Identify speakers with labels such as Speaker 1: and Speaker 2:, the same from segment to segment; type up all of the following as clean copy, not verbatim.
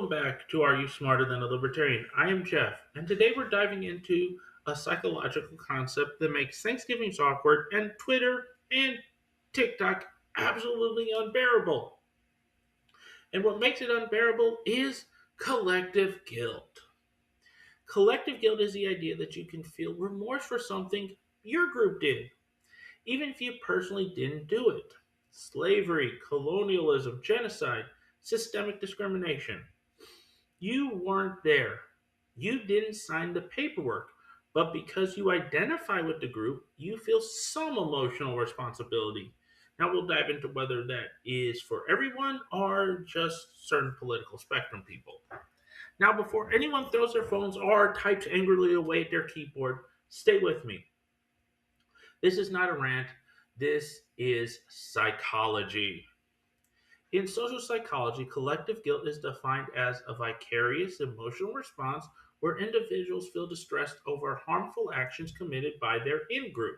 Speaker 1: Welcome back to Are You Smarter Than a Libertarian? I am Jeff, and today we're diving into a psychological concept that makes Thanksgiving awkward and Twitter and TikTok absolutely unbearable. And what makes it unbearable is collective guilt. Collective guilt is the idea that you can feel remorse for something your group did, even if you personally didn't do it. Slavery, colonialism, genocide, systemic discrimination. You weren't there. You didn't sign the paperwork. But because you identify with the group, you feel some emotional responsibility. Now, we'll dive into whether that is for everyone or just certain political spectrum people. Now, before anyone throws their phones or types angrily away at their keyboard, stay with me. This is not a rant, this is psychology. In social psychology, collective guilt is defined as a vicarious emotional response where individuals feel distressed over harmful actions committed by their in group.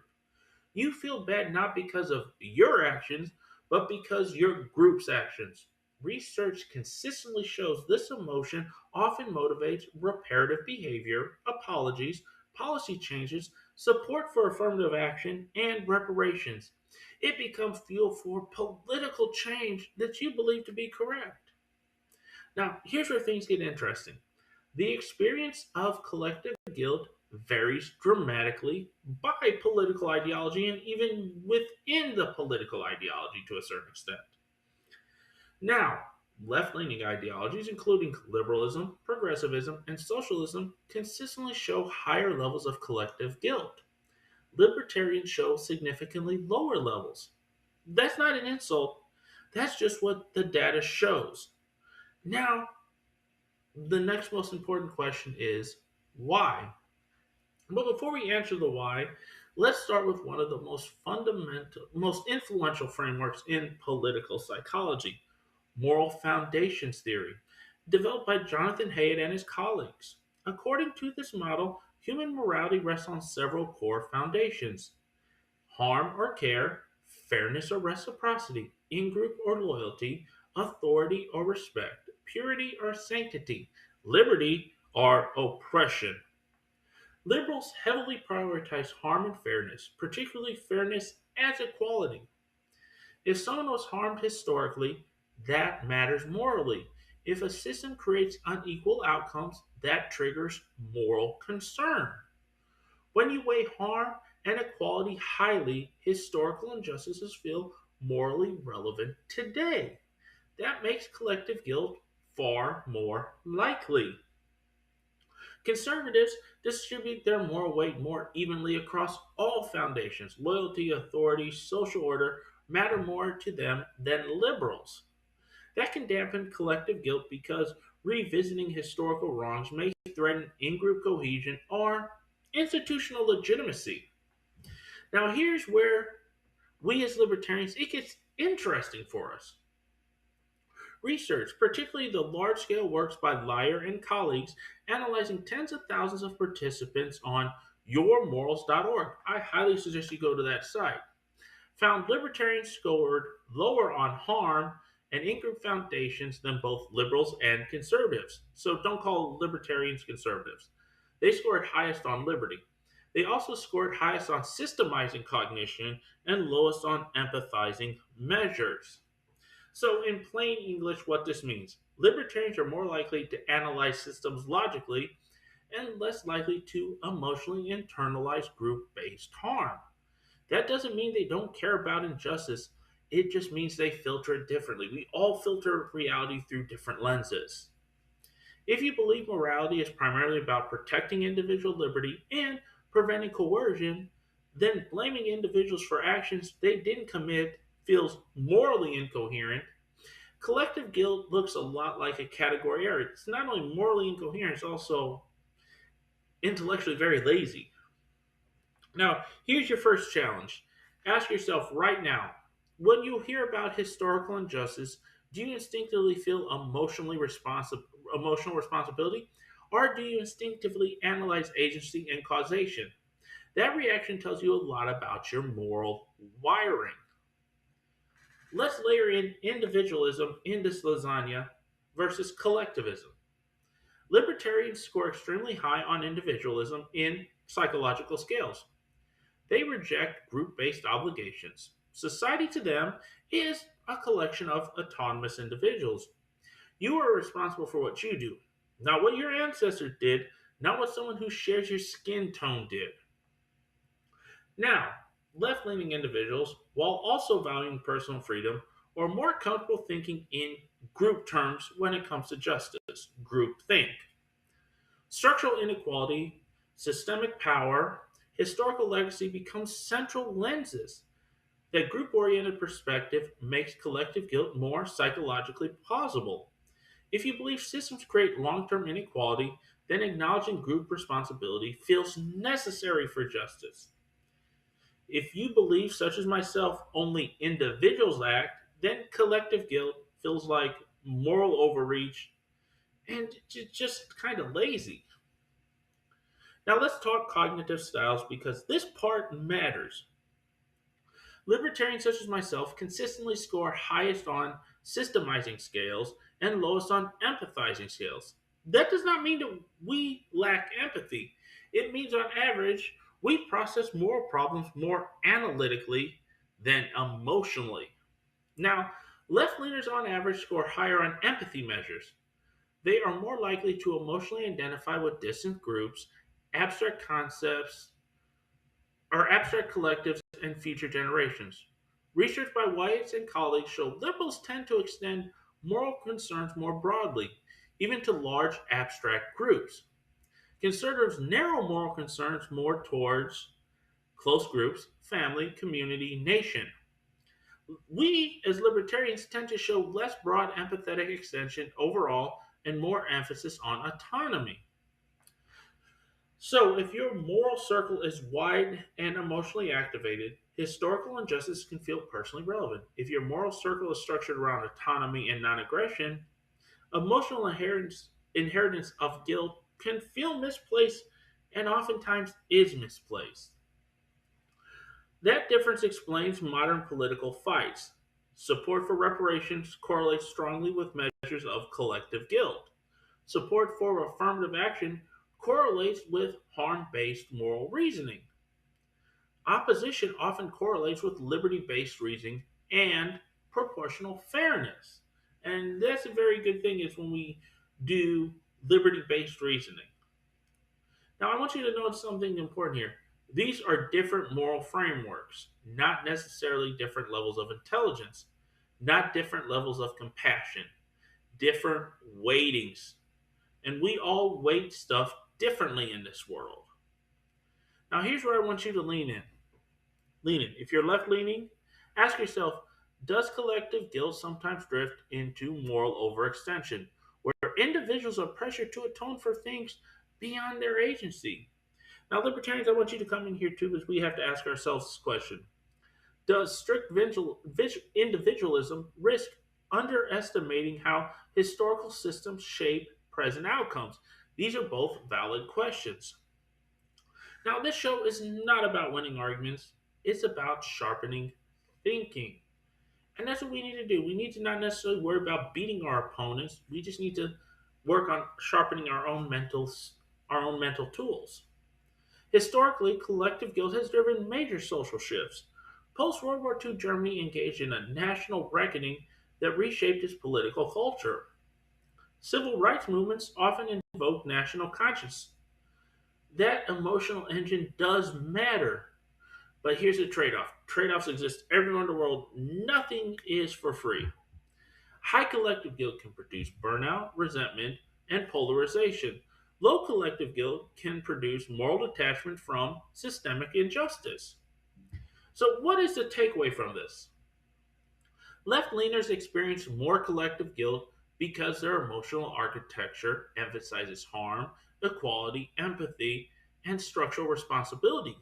Speaker 1: You feel bad not because of your actions, but because your group's actions. Research consistently shows this emotion often motivates reparative behavior, apologies, policy changes, support for affirmative action, and reparations. It becomes fuel for political change that you believe to be correct. Now, here's where things get interesting. The experience of collective guilt varies dramatically by political ideology and even within the political ideology to a certain extent. Now, left leaning ideologies, including liberalism, progressivism, and socialism, consistently show higher levels of collective guilt. Libertarians show significantly lower levels. That's not an insult, that's just what the data shows. Now, the next most important question is why? But before we answer the why, let's start with one of the most fundamental, most influential frameworks in political psychology, moral foundations theory, developed by Jonathan Haidt and his colleagues. According to this model, human morality rests on several core foundations: harm or care, fairness or reciprocity, in group or loyalty, authority or respect, purity or sanctity, liberty or oppression. Liberals heavily prioritize harm and fairness, particularly fairness as equality. If someone was harmed historically, that matters morally. If a system creates unequal outcomes, that triggers moral concern. When you weigh harm and equality highly, historical injustices feel morally relevant today. That makes collective guilt far more likely. Conservatives distribute their moral weight more evenly across all foundations. Loyalty, authority, social order matter more to them than liberals. That can dampen collective guilt because revisiting historical wrongs may threaten in group cohesion or institutional legitimacy. Now, here's where we as libertarians, it gets interesting for us. Research, particularly the large scale works by Lyer and colleagues, analyzing tens of thousands of participants on yourmorals.org. I highly suggest you go to that site. Found libertarians scored lower on harm and in group foundations than both liberals and conservatives. So don't call libertarians conservatives. They scored highest on liberty. They also scored highest on systemizing cognition and lowest on empathizing measures. So, in plain English, what this means: libertarians are more likely to analyze systems logically and less likely to emotionally internalize group based harm. That doesn't mean they don't care about injustice, it just means they filter it differently. We all filter reality through different lenses. If you believe morality is primarily about protecting individual liberty and preventing coercion, then blaming individuals for actions they didn't commit feels morally incoherent. Collective guilt looks a lot like a category error. It's not only morally incoherent, it's also intellectually very lazy. Now, here's your first challenge. Ask yourself right now, when you hear about historical injustice, do you instinctively feel emotional responsibility, or do you instinctively analyze agency and causation? That reaction tells you a lot about your moral wiring. Let's layer in individualism in this lasagna versus collectivism. Libertarians score extremely high on individualism in psychological scales. They reject group based obligations. Society to them is a collection of autonomous individuals. You are responsible for what you do, not what your ancestors did, not what someone who shares your skin tone did. Now, left leaning individuals, while also valuing personal freedom, are more comfortable thinking in group terms when it comes to justice, group think. Structural inequality, systemic power, historical legacy become central lenses. That group oriented perspective makes collective guilt more psychologically plausible. If you believe systems create long term inequality, then acknowledging group responsibility feels necessary for justice. If you believe, such as myself, only individuals act, then collective guilt feels like moral overreach and just kind of lazy. Now let's talk cognitive styles because this part matters. Libertarians such as myself consistently score highest on systemizing scales and lowest on empathizing scales. That does not mean that we lack empathy. It means on average, we process moral problems more analytically than emotionally. Now, left leaners on average score higher on empathy measures. They are more likely to emotionally identify with distant groups, abstract concepts, or abstract collectives and future generations. Research by Whites and colleagues show liberals tend to extend moral concerns more broadly, even to large abstract groups. Conservatives narrow moral concerns more towards close groups, family, community, nation. We, as libertarians, tend to show less broad empathetic extension overall and more emphasis on autonomy. So, if your moral circle is wide and emotionally activated, historical injustice can feel personally relevant. If your moral circle is structured around autonomy and non aggression, emotional inheritance of guilt can feel misplaced and oftentimes is misplaced. That difference explains modern political fights. Support for reparations correlates strongly with measures of collective guilt. Support for affirmative action correlates with harm based moral reasoning. Opposition often correlates with liberty based reasoning and proportional fairness. And that's a very good thing is when we do liberty based reasoning. Now, I want you to note something important here. These are different moral frameworks, not necessarily different levels of intelligence, not different levels of compassion, different weightings. And we all weight stuff differently in this world. Now, here's where I want you to lean in. Lean in. If you're left leaning, ask yourself, does collective guilt sometimes drift into moral overextension, where individuals are pressured to atone for things beyond their agency? Now, libertarians, I want you to come in here too, because we have to ask ourselves this question. Does strict individualism risk underestimating how historical systems shape present outcomes? These are both valid questions. Now, this show is not about winning arguments, it's about sharpening thinking. And that's what we need to do. We need to not necessarily worry about beating our opponents. We just need to work on sharpening our own mental tools. Historically, collective guilt has driven major social shifts. Post World War II Germany engaged in a national reckoning that reshaped its political culture. Civil rights movements often invoke national conscience. That emotional engine does matter. But here's the trade off trade offs exist everywhere in the world. Nothing is for free. High collective guilt can produce burnout, resentment, and polarization. Low collective guilt can produce moral detachment from systemic injustice. So, what is the takeaway from this? Left leaners experience more collective guilt because their emotional architecture emphasizes harm, equality, empathy, and structural responsibility.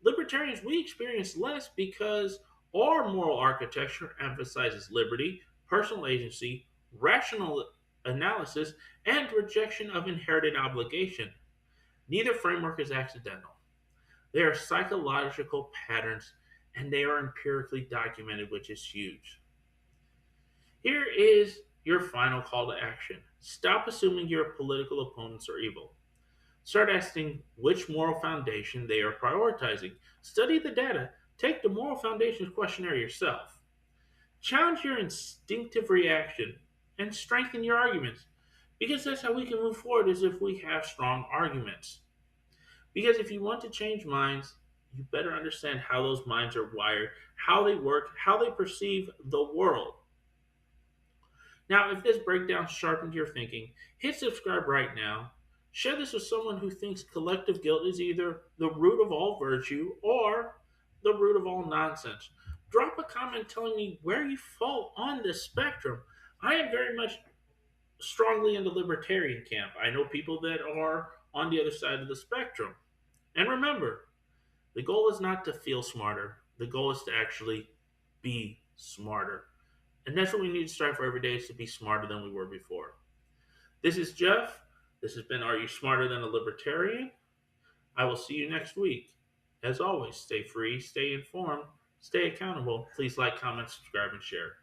Speaker 1: Libertarians, we experience less because our moral architecture emphasizes liberty, personal agency, rational analysis, and rejection of inherited obligation. Neither framework is accidental. They are psychological patterns and they are empirically documented, which is huge. Here is your final call to action. Stop assuming your political opponents are evil. Start asking which moral foundation they are prioritizing. Study the data. Take the moral foundations questionnaire yourself. Challenge your instinctive reaction and strengthen your arguments. Because that's how we can move forward is if we have strong arguments. Because if you want to change minds, you better understand how those minds are wired, how they work, how they perceive the world. Now, if this breakdown sharpened your thinking, hit subscribe right now. Share this with someone who thinks collective guilt is either the root of all virtue or the root of all nonsense. Drop a comment telling me where you fall on this spectrum. I am very much strongly in the libertarian camp. I know people that are on the other side of the spectrum. And remember, the goal is not to feel smarter, the goal is to actually be smarter. And that's what we need to strive for every day is to be smarter than we were before. This is Jeff. This has been Are You Smarter Than a Libertarian? I will see you next week. As always, stay free, stay informed, stay accountable. Please like, comment, subscribe, and share.